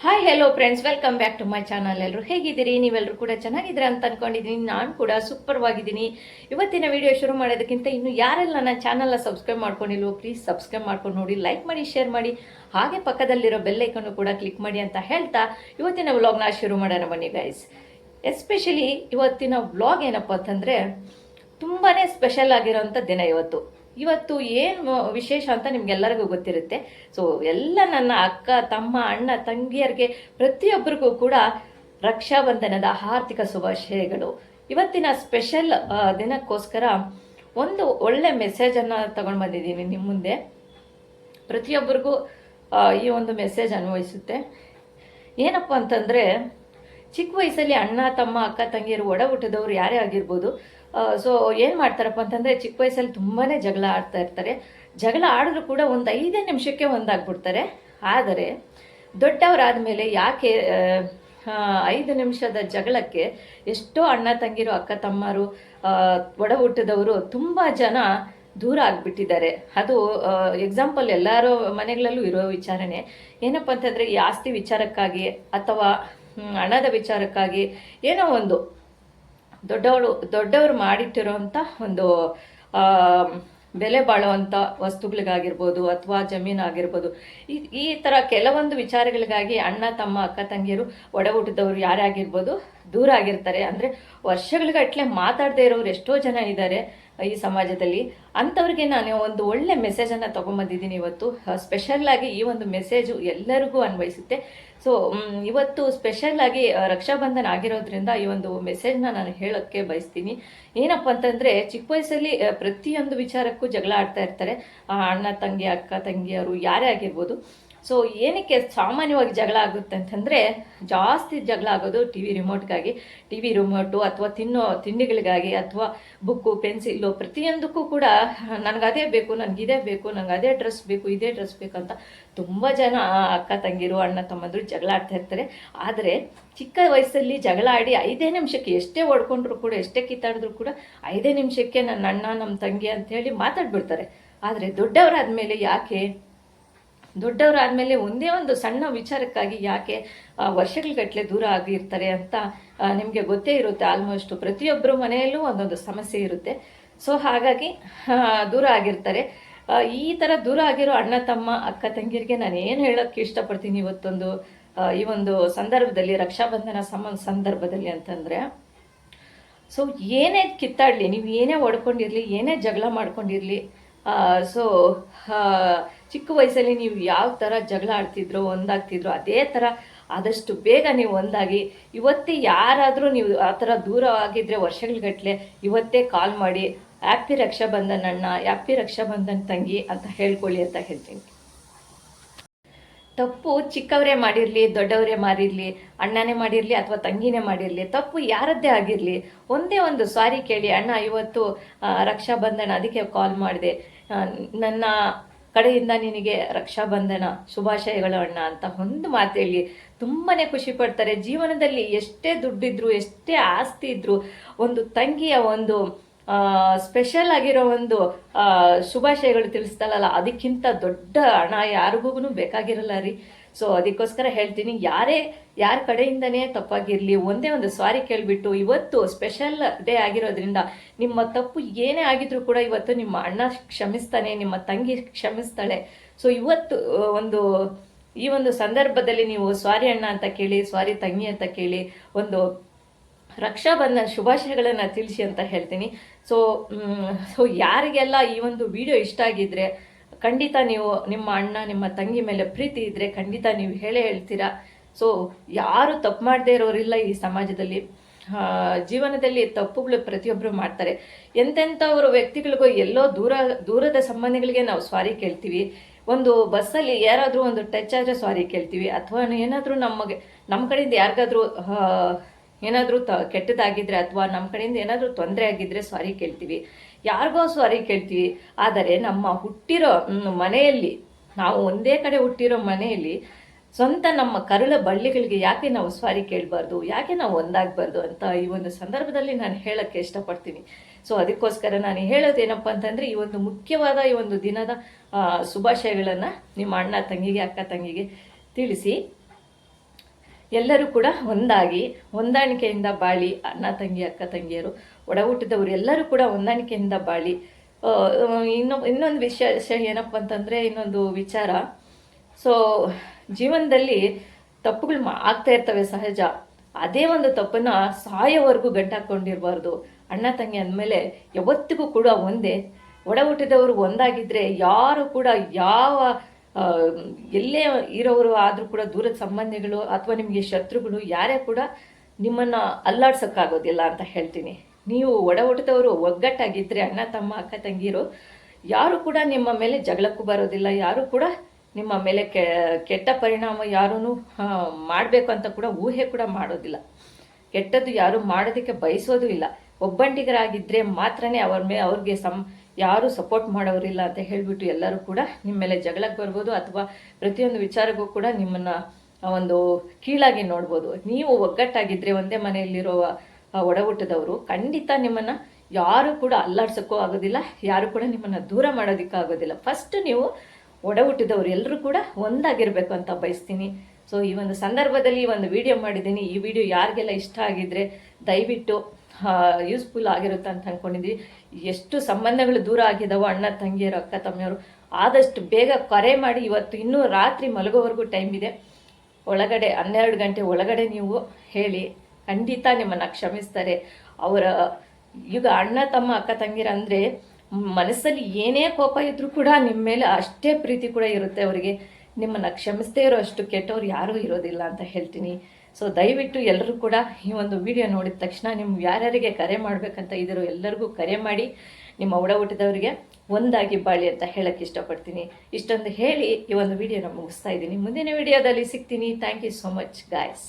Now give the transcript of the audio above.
Hi hello friends, welcome back to my channel. ಎಲ್ಲರೂ ಹೇಗಿದ್ದೀರಿ? ನೀವೆಲ್ಲರೂ ಕೂಡ ಚೆನ್ನಾಗಿದ್ದೀರಾ ಅಂತ ಅನ್ಕೊಂಡಿದ್ದೀನಿ. ನಾನು ಕೂಡ ಸೂಪರ್ವಾಗಿದ್ದೀನಿ. ಇವತ್ತಿನ ವಿಡಿಯೋ ಶುರು ಮಾಡೋದಕ್ಕಿಂತ ಇನ್ನು ಯಾರೆಲ್ಲ ನನ್ನ ಚಾನಲ್ನ ಸಬ್ಸ್ಕ್ರೈಬ್ ಮಾಡ್ಕೊಂಡಿಲ್ವೋ ಪ್ಲೀಸ್ ಸಬ್ಸ್ಕ್ರೈಬ್ ಮಾಡ್ಕೊಂಡು ನೋಡಿ, ಲೈಕ್ ಮಾಡಿ, ಶೇರ್ ಮಾಡಿ, ಹಾಗೆ ಪಕ್ಕದಲ್ಲಿರೋ ಬೆಲ್ ಐಕನ್ನು ಕೂಡ ಕ್ಲಿಕ್ ಮಾಡಿ ಅಂತ ಹೇಳ್ತಾ ಇವತ್ತಿನ ವ್ಲಾಗ್ನ ಶುರು ಮಾಡೋಣ ಬನ್ನಿ ಗೈಸ್. ಎಸ್ಪೆಷಲಿ ಇವತ್ತಿನ ವ್ಲಾಗ್ ಏನಪ್ಪ ಅಂತಂದರೆ ತುಂಬಾ ಸ್ಪೆಷಲ್ ಆಗಿರೋಂಥ ದಿನ ಇವತ್ತು ಏನು ವಿಶೇಷ ಅಂತ ನಿಮ್ಗೆಲ್ಲರಿಗೂ ಗೊತ್ತಿರುತ್ತೆ. ಸೊ ಎಲ್ಲ ನನ್ನ ಅಕ್ಕ, ತಮ್ಮ, ಅಣ್ಣ, ತಂಗಿಯರಿಗೆ ಪ್ರತಿಯೊಬ್ಬರಿಗೂ ಕೂಡ ರಕ್ಷಾಬಂಧನದ ಆರ್ಥಿಕ ಶುಭಾಶಯಗಳು. ಇವತ್ತಿನ ಸ್ಪೆಷಲ್ ದಿನಕ್ಕೋಸ್ಕರ ಒಂದು ಒಳ್ಳೆ ಮೆಸೇಜನ್ನು ತಗೊಂಡು ಬಂದಿದ್ದೀನಿ ನಿಮ್ಮ ಮುಂದೆ. ಪ್ರತಿಯೊಬ್ಬರಿಗೂ ಈ ಒಂದು ಮೆಸೇಜ್ ಅನ್ವಯಿಸುತ್ತೆ. ಏನಪ್ಪ ಅಂತಂದರೆ, ಚಿಕ್ಕ ವಯಸ್ಸಲ್ಲಿ ಅಣ್ಣ, ತಮ್ಮ, ಅಕ್ಕ, ತಂಗಿಯರು, ಒಡ ಹುಟ್ಟಿದವರು ಯಾರೇ ಆಗಿರ್ಬೋದು, ಸೊ ಏನು ಮಾಡ್ತಾರಪ್ಪ ಅಂತಂದರೆ ಚಿಕ್ಕ ವಯಸ್ಸಲ್ಲಿ ತುಂಬಾ ಜಗಳ ಆಡ್ತಾ ಇರ್ತಾರೆ. ಜಗಳ ಆಡಿದ್ರು ಕೂಡ ಒಂದು 5 ನಿಮಿಷಕ್ಕೆ ಒಂದಾಗ್ಬಿಡ್ತಾರೆ. ಆದರೆ ದೊಡ್ಡವರಾದ ಮೇಲೆ ಯಾಕೆ 5 ನಿಮಿಷದ ಜಗಳಕ್ಕೆ ಎಷ್ಟೋ ಅಣ್ಣ ತಂಗಿರು, ಅಕ್ಕ ತಮ್ಮರು, ಒಡ ಹುಟ್ಟಿದವರು ತುಂಬ ಜನ ದೂರ ಆಗಿಬಿಟ್ಟಿದ್ದಾರೆ. ಅದು ಎಕ್ಸಾಂಪಲ್ ಎಲ್ಲರ ಮನೆಗಳಲ್ಲೂ ಇರೋ ವಿಚಾರನೆ. ಏನಪ್ಪ ಅಂತಂದರೆ ಈ ಆಸ್ತಿ ವಿಚಾರಕ್ಕಾಗಿ ಅಥವಾ ಹಣದ ವಿಚಾರಕ್ಕಾಗಿ ಏನೋ ಒಂದು ದೊಡ್ಡವರು ಮಾಡಿಟ್ಟಿರೋಂಥ ಒಂದು ಬೆಲೆ ಬಾಳುವಂಥ ವಸ್ತುಗಳಿಗಾಗಿರ್ಬೋದು ಅಥವಾ ಜಮೀನಾಗಿರ್ಬೋದು, ಈ ಥರ ಕೆಲವೊಂದು ವಿಚಾರಗಳಿಗಾಗಿ ಅಣ್ಣ, ತಮ್ಮ, ಅಕ್ಕ ತಂಗಿಯರು, ಒಡ ಹುಟ್ಟಿದವರು ಯಾರೇ ಆಗಿರ್ಬೋದು ದೂರ ಆಗಿರ್ತಾರೆ. ಅಂದರೆ ವರ್ಷಗಳಿಗಟ್ಟಲೆ ಮಾತಾಡದೇ ಇರೋರು ಎಷ್ಟೋ ಜನ ಇದ್ದಾರೆ ಈ ಸಮಾಜದಲ್ಲಿ. ಅಂಥವ್ರಿಗೆ ನಾನು ಒಂದು ಒಳ್ಳೆ ಮೆಸೇಜನ್ನು ತೊಗೊಂಬಂದಿದ್ದೀನಿ ಇವತ್ತು. ಸ್ಪೆಷಲ್ಲಾಗಿ ಈ ಒಂದು ಮೆಸೇಜು ಎಲ್ಲರಿಗೂ ಅನ್ವಯಿಸುತ್ತೆ. ಸೊ ಇವತ್ತು ಸ್ಪೆಷಲ್ಲಾಗಿ ರಕ್ಷಾಬಂಧನ ಆಗಿರೋದ್ರಿಂದ ಈ ಒಂದು ಮೆಸೇಜ್ನ ನಾನು ಹೇಳೋಕ್ಕೆ ಬಯಸ್ತೀನಿ. ಏನಪ್ಪ ಅಂತಂದರೆ, ಚಿಕ್ಕ ವಯಸ್ಸಲ್ಲಿ ಪ್ರತಿಯೊಂದು ವಿಚಾರಕ್ಕೂ ಜಗಳ ಆಡ್ತಾ ಇರ್ತಾರೆ ಅಣ್ಣ ತಂಗಿ, ಅಕ್ಕ ತಂಗಿಯರು ಯಾರೇ ಆಗಿರ್ಬೋದು. ಸೊ ಏನಕ್ಕೆ ಸಾಮಾನ್ಯವಾಗಿ ಜಗಳ ಆಗುತ್ತೆ ಅಂತಂದರೆ, ಜಾಸ್ತಿ ಜಗಳ ಆಗೋದು ಟಿ ವಿ ರಿಮೋಟು ಅಥವಾ ತಿಂಡಿಗಳಿಗಾಗಿ ಅಥವಾ ಬುಕ್ಕು, ಪೆನ್ಸಿಲ್ಲು, ಪ್ರತಿಯೊಂದಕ್ಕೂ ಕೂಡ ನನಗದೇ ಬೇಕು, ನನಗಿದೇ ಬೇಕು, ನನಗೆ ಅದೇ ಡ್ರೆಸ್ ಬೇಕು, ಇದೇ ಡ್ರೆಸ್ ಬೇಕು ಅಂತ ತುಂಬ ಜನ ಅಕ್ಕ ತಂಗಿರು, ಅಣ್ಣ ತಮ್ಮಂದರು ಜಗಳ ಆಡ್ತಾ ಇರ್ತಾರೆ. ಆದರೆ ಚಿಕ್ಕ ವಯಸ್ಸಲ್ಲಿ ಜಗಳ ಆಡಿ 5 ನಿಮಿಷಕ್ಕೆ ಎಷ್ಟೇ ಹೊಡ್ಕೊಂಡ್ರು ಕೂಡ, ಎಷ್ಟೇ ಕಿತ್ತಾಡಿದ್ರು ಕೂಡ 5 ನಿಮಿಷಕ್ಕೆ ನನ್ನ ಅಣ್ಣ, ನಮ್ಮ ತಂಗಿ ಅಂಥೇಳಿ ಮಾತಾಡ್ಬಿಡ್ತಾರೆ. ಆದರೆ ದೊಡ್ಡವರಾದಮೇಲೆ ಒಂದೇ ಒಂದು ಸಣ್ಣ ವಿಚಾರಕ್ಕಾಗಿ ಯಾಕೆ ವರ್ಷಗಟ್ಟಲೆ ದೂರ ಆಗಿರ್ತಾರೆ ಅಂತ ನಿಮಗೆ ಗೊತ್ತೇ ಇರುತ್ತೆ. ಆಲ್ಮೋಸ್ಟ್ ಪ್ರತಿಯೊಬ್ಬರ ಮನೆಯಲ್ಲೂ ಒಂದೊಂದು ಸಮಸ್ಯೆ ಇರುತ್ತೆ. ಸೊ ಹಾಗಾಗಿ ದೂರ ಆಗಿರ್ತಾರೆ. ಈ ಥರ ದೂರ ಆಗಿರೋ ಅಣ್ಣ ತಮ್ಮ, ಅಕ್ಕ ತಂಗಿಯರಿಗೆ ನಾನು ಏನು ಹೇಳೋಕ್ಕೆ ಇಷ್ಟಪಡ್ತೀನಿ ಈ ಒಂದು ಸಂದರ್ಭದಲ್ಲಿ, ರಕ್ಷಾಬಂಧನ ಸಂದರ್ಭದಲ್ಲಿ ಅಂತಂದರೆ, ಸೊ ಏನೇ ಕಿತ್ತಾಡಲಿ, ನೀವು ಏನೇ ಹೊಡ್ಕೊಂಡಿರಲಿ, ಏನೇ ಜಗಳ ಮಾಡ್ಕೊಂಡಿರಲಿ, ಸೊ ಚಿಕ್ಕ ವಯಸ್ಸಲ್ಲಿ ನೀವು ಯಾವ ಥರ ಜಗಳ ಆಡ್ತಿದ್ರೋ, ಒಂದಾಗ್ತಿದ್ರೋ, ಅದೇ ಥರ ಆದಷ್ಟು ಬೇಗ ನೀವು ಒಂದಾಗಿ, ಇವತ್ತೇ ಯಾರಾದರೂ ನೀವು ಆ ಥರ ದೂರ ಆಗಿದ್ದರೆ ವರ್ಷಗಟ್ಟಲೆ ಇವತ್ತೇ ಕಾಲ್ ಮಾಡಿ ಹ್ಯಾಪಿ ರಕ್ಷಾಬಂಧನ್ ಅಣ್ಣ, ಹ್ಯಾಪಿ ರಕ್ಷಾಬಂಧನ್ ತಂಗಿ ಅಂತ ಹೇಳ್ಕೊಳ್ಳಿ ಅಂತ ಹೇಳ್ತೀನಿ. ತಪ್ಪು ಚಿಕ್ಕವರೇ ಮಾಡಿರಲಿ, ದೊಡ್ಡವರೇ ಮಾಡಿರಲಿ, ಅಣ್ಣನೇ ಮಾಡಿರಲಿ ಅಥವಾ ತಂಗಿನೇ ಮಾಡಿರಲಿ, ತಪ್ಪು ಯಾರದ್ದೇ ಆಗಿರಲಿ, ಒಂದೇ ಒಂದು ಸಾರಿ ಕೇಳಿ, ಅಣ್ಣ ಇವತ್ತು ರಕ್ಷಾಬಂಧನ, ಅದಕ್ಕೆ ಕಾಲ್ ಮಾಡಿದೆ, ನನ್ನ ಕಡೆಯಿಂದ ನಿನಗೆ ರಕ್ಷಾಬಂಧನ ಶುಭಾಶಯಗಳು ಅಣ್ಣ ಅಂತ ಒಂದು ಮಾತು ಹೇಳಿ ತುಂಬಾ ಖುಷಿ ಪಡ್ತಾರೆ. ಜೀವನದಲ್ಲಿ ಎಷ್ಟೇ ದುಡ್ಡಿದ್ರು, ಎಷ್ಟೇ ಆಸ್ತಿ ಇದ್ರು, ಒಂದು ತಂಗಿಯ ಒಂದು ಸ್ಪೆಷಲ್ ಆಗಿರೋ ಒಂದು ಶುಭಾಶಯಗಳು ತಿಳಿಸ್ತಾರಲ್ಲ, ಅದಕ್ಕಿಂತ ದೊಡ್ಡ ಹಣ ಯಾರಿಗೂ ಬೇಕಾಗಿರಲ್ಲ ರೀ. ಸೊ ಅದಕ್ಕೋಸ್ಕರ ಹೇಳ್ತೀನಿ, ಯಾರ ಕಡೆಯಿಂದನೇ ತಪ್ಪಾಗಿರಲಿ, ಒಂದೇ ಒಂದು ಸಾರಿ ಕೇಳಿಬಿಟ್ಟು, ಇವತ್ತು ಸ್ಪೆಷಲ್ ಡೇ ಆಗಿರೋದ್ರಿಂದ ನಿಮ್ಮ ತಪ್ಪು ಏನೇ ಆಗಿದ್ರು ಕೂಡ ಇವತ್ತು ನಿಮ್ಮ ಅಣ್ಣ ಕ್ಷಮಿಸ್ತಾನೆ, ನಿಮ್ಮ ತಂಗಿ ಕ್ಷಮಿಸ್ತಾಳೆ. ಸೊ ಇವತ್ತು ಈ ಒಂದು ಸಂದರ್ಭದಲ್ಲಿ ನೀವು ಸಾರಿ ಅಣ್ಣ ಅಂತ ಕೇಳಿ, ಸಾರಿ ತಂಗಿ ಅಂತ ಕೇಳಿ, ಒಂದು ರಕ್ಷಾಬಂಧನ ಶುಭಾಶಯಗಳನ್ನು ತಿಳಿಸಿ ಅಂತ ಹೇಳ್ತೀನಿ. ಸೊ ಯಾರಿಗೆಲ್ಲ ಈ ಒಂದು ವಿಡಿಯೋ ಇಷ್ಟ ಆಗಿದ್ರೆ ಖಂಡಿತ ನೀವು ನಿಮ್ಮ ಅಣ್ಣ, ನಿಮ್ಮ ತಂಗಿ ಮೇಲೆ ಪ್ರೀತಿ ಇದ್ದರೆ ಖಂಡಿತ ನೀವು ಹೇಳ್ತೀರಾ. ಸೊ ಯಾರು ತಪ್ಪು ಮಾಡದೇ ಇರೋರಿಲ್ಲ ಈ ಸಮಾಜದಲ್ಲಿ. ಜೀವನದಲ್ಲಿ ತಪ್ಪುಗಳು ಪ್ರತಿಯೊಬ್ಬರು ಮಾಡ್ತಾರೆ. ಎಂತೆಂಥವ್ರು ವ್ಯಕ್ತಿಗಳಿಗೂ ಎಲ್ಲೋ ದೂರದ ಸಂಬಂಧಿಗಳಿಗೆ ನಾವು ಸಾರಿ ಕೇಳ್ತೀವಿ. ಒಂದು ಬಸ್ಸಲ್ಲಿ ಯಾರಾದರೂ ಒಂದು ಟಚ್ ಆದರೆ ಸಾರಿ ಕೇಳ್ತೀವಿ, ಅಥವಾ ಏನಾದರೂ ನಮ್ಮ ಕಡೆಯಿಂದ ಯಾರಿಗಾದ್ರೂ ಏನಾದರೂ ಕೆಟ್ಟದಾಗಿದ್ದರೆ ಅಥವಾ ನಮ್ಮ ಕಡೆಯಿಂದ ಏನಾದರೂ ತೊಂದರೆ ಆಗಿದ್ದರೆ ಸಾರಿ ಕೇಳ್ತೀವಿ, ಯಾರಿಗೋ ಸಾರಿ ಕೇಳ್ತೀವಿ. ಆದರೆ ನಮ್ಮ ಹುಟ್ಟಿರೋ ಮನೆಯಲ್ಲಿ, ನಾವು ಒಂದೇ ಕಡೆ ಹುಟ್ಟಿರೋ ಮನೆಯಲ್ಲಿ ಸ್ವಂತ ನಮ್ಮ ಕರುಳ ಬಳ್ಳಿಗಳಿಗೆ ಯಾಕೆ ನಾವು ಸಾರಿ ಕೇಳಬಾರ್ದು, ಯಾಕೆ ನಾವು ಒಂದಾಗಬಾರ್ದು ಅಂತ ಈ ಒಂದು ಸಂದರ್ಭದಲ್ಲಿ ನಾನು ಹೇಳೋಕ್ಕೆ ಇಷ್ಟಪಡ್ತೀನಿ. ಸೊ ಅದಕ್ಕೋಸ್ಕರ ನಾನು ಹೇಳೋದೇನಪ್ಪ ಅಂತಂದರೆ, ಈ ಒಂದು ಮುಖ್ಯವಾದ ಈ ಒಂದು ದಿನದ ಶುಭಾಶಯಗಳನ್ನು ನಿಮ್ಮ ಅಣ್ಣ ತಂಗಿಗೆ, ಅಕ್ಕ ತಂಗಿಗೆ ತಿಳಿಸಿ. ಎಲ್ಲರೂ ಕೂಡ ಒಂದಾಗಿ ಹೊಂದಾಣಿಕೆಯಿಂದ ಬಾಳಿ, ಅಣ್ಣ ತಂಗಿ ಅಕ್ಕ ತಂಗಿಯರು ಒಡ ಹುಟ್ಟಿದವರು ಎಲ್ಲರೂ ಕೂಡ ಹೊಂದಾಣಿಕೆಯಿಂದ ಬಾಳಿ. ಇನ್ನೊಂದು ವಿಷಯ ಏನಪ್ಪ ಅಂತಂದರೆ, ಇನ್ನೊಂದು ವಿಚಾರ, ಸೊ ಜೀವನದಲ್ಲಿ ತಪ್ಪುಗಳು ಆಗ್ತಾ ಇರ್ತವೆ ಸಹಜ. ಅದೇ ಒಂದು ತಪ್ಪನ್ನ ಸಾಯೋವರೆಗೂ ಗಂಟಾಕೊಂಡಿರಬಾರ್ದು. ಅಣ್ಣ ತಂಗಿ ಅಂದಮೇಲೆ ಯಾವತ್ತಿಗೂ ಕೂಡ ಒಂದೇ. ಒಡ ಹುಟ್ಟಿದವರು ಒಂದಾಗಿದ್ದರೆ ಯಾರು ಕೂಡ ಯಾವ ಎಲ್ಲೇ ಇರೋರು ಆದರೂ ಕೂಡ ದೂರದ ಸಂಬಂಧಿಗಳು ಅಥವಾ ನಿಮಗೆ ಶತ್ರುಗಳು ಯಾರೇ ಕೂಡ ನಿಮ್ಮನ್ನು ಅಲ್ಲಾಡ್ಸೋಕ್ಕಾಗೋದಿಲ್ಲ ಅಂತ ಹೇಳ್ತೀನಿ. ನೀವು ಒಡ ಹುಟ್ಟಿದವರು ಒಗ್ಗಟ್ಟಾಗಿದ್ದರೆ, ಅಣ್ಣ ತಮ್ಮ ಅಕ್ಕ ತಂಗಿರು ಯಾರು ಕೂಡ ನಿಮ್ಮ ಮೇಲೆ ಜಗಳಕ್ಕೂ ಬರೋದಿಲ್ಲ, ಯಾರು ಕೂಡ ನಿಮ್ಮ ಮೇಲೆ ಕೆಟ್ಟ ಪರಿಣಾಮ ಯಾರೂ ಮಾಡಬೇಕು ಅಂತ ಕೂಡ ಊಹೆ ಕೂಡ ಮಾಡೋದಿಲ್ಲ. ಕೆಟ್ಟದ್ದು ಯಾರು ಮಾಡೋದಕ್ಕೆ ಬಯಸೋದು ಇಲ್ಲ. ಒಬ್ಬಂಟಿಗರಾಗಿದ್ದರೆ ಮಾತ್ರನೇ ಅವ್ರಿಗೆ ಯಾರು ಸಪೋರ್ಟ್ ಮಾಡೋರಿಲ್ಲ ಅಂತ ಹೇಳಿಬಿಟ್ಟು ಎಲ್ಲರೂ ಕೂಡ ನಿಮ್ಮ ಮೇಲೆ ಜಗಳಕ್ಕೆ ಬರ್ಬೋದು, ಅಥವಾ ಪ್ರತಿಯೊಂದು ವಿಚಾರಕ್ಕೂ ಕೂಡ ನಿಮ್ಮನ್ನು ಒಂದು ಕೀಳಾಗಿ ನೋಡ್ಬೋದು. ನೀವು ಒಗ್ಗಟ್ಟಾಗಿದ್ದರೆ, ಒಂದೇ ಮನೆಯಲ್ಲಿರೋ ಒಡ ಹುಟ್ಟಿದವರು ಖಂಡಿತ ನಿಮ್ಮನ್ನು ಯಾರು ಕೂಡ ಅಲ್ಲಾಡ್ಸೋಕ್ಕೂ ಆಗೋದಿಲ್ಲ, ಯಾರು ಕೂಡ ನಿಮ್ಮನ್ನು ದೂರ ಮಾಡೋದಕ್ಕಾಗೋದಿಲ್ಲ. ಫಸ್ಟ್ ನೀವು ಒಡ ಹುಟ್ಟಿದವರು ಎಲ್ಲರೂ ಕೂಡ ಒಂದಾಗಿರಬೇಕು ಅಂತ ಬಯಸ್ತೀನಿ. ಸೊ ಈ ಒಂದು ಸಂದರ್ಭದಲ್ಲಿ ಈ ಒಂದು ವಿಡಿಯೋ ಮಾಡಿದ್ದೀನಿ. ಈ ವಿಡಿಯೋ ಯಾರಿಗೆಲ್ಲ ಇಷ್ಟ ಆಗಿದ್ರೆ ದಯವಿಟ್ಟು ಯೂಸ್ಫುಲ್ ಆಗಿರುತ್ತೆ ಅಂತ ಅಂದ್ಕೊಂಡಿದ್ವಿ. ಎಷ್ಟು ಸಂಬಂಧಗಳು ದೂರ ಆಗಿದ್ದಾವೋ ಅಣ್ಣ ತಂಗಿಯರು ಅಕ್ಕ ತಮ್ಮಿಯವರು ಆದಷ್ಟು ಬೇಗ ಕರೆ ಮಾಡಿ. ಇವತ್ತು ಇನ್ನೂ ರಾತ್ರಿ ಮಲಗೋವರೆಗೂ ಟೈಮ್ ಇದೆ. ಒಳಗಡೆ 12 ಗಂಟೆ ಒಳಗಡೆ ನೀವು ಹೇಳಿ, ಖಂಡಿತ ನಿಮ್ಮನ್ನು ಕ್ಷಮಿಸ್ತಾರೆ. ಈಗ ಅಣ್ಣ ತಮ್ಮ ಅಕ್ಕ ತಂಗಿರ ಅಂದರೆ ಮನಸ್ಸಲ್ಲಿ ಏನೇ ಕೋಪ ಇದ್ರೂ ಕೂಡ ನಿಮ್ಮ ಮೇಲೆ ಅಷ್ಟೇ ಪ್ರೀತಿ ಕೂಡ ಇರುತ್ತೆ ಅವರಿಗೆ. ನಿಮ್ಮನ್ನು ಕ್ಷಮಿಸದೇ ಇರೋ ಅಷ್ಟು ಕೆಟ್ಟವ್ರು ಯಾರೂ ಇರೋದಿಲ್ಲ ಅಂತ ಹೇಳ್ತೀನಿ. ಸೊ ದಯವಿಟ್ಟು ಎಲ್ಲರೂ ಕೂಡ ಈ ಒಂದು ವಿಡಿಯೋ ನೋಡಿದ ತಕ್ಷಣ ನಿಮ್ಗೆ ಯಾರ್ಯಾರಿಗೆ ಕರೆ ಮಾಡಬೇಕಂತ ಇದ್ದೀರೋ ಎಲ್ಲರಿಗೂ ಕರೆ ಮಾಡಿ ನಿಮ್ಮ ಒಡ ಹುಟ್ಟಿದವರಿಗೆ ಒಂದಾಗಿ ಬಾಳಿ ಅಂತ ಹೇಳಕ್ಕೆ ಇಷ್ಟಪಡ್ತೀನಿ. ಇಷ್ಟೊಂದು ಹೇಳಿ ಈ ಒಂದು ವಿಡಿಯೋನ ಮುಗಿಸ್ತಾ ಇದ್ದೀನಿ. ಮುಂದಿನ ವಿಡಿಯೋದಲ್ಲಿ ಸಿಗ್ತೀನಿ. Thank you so much guys.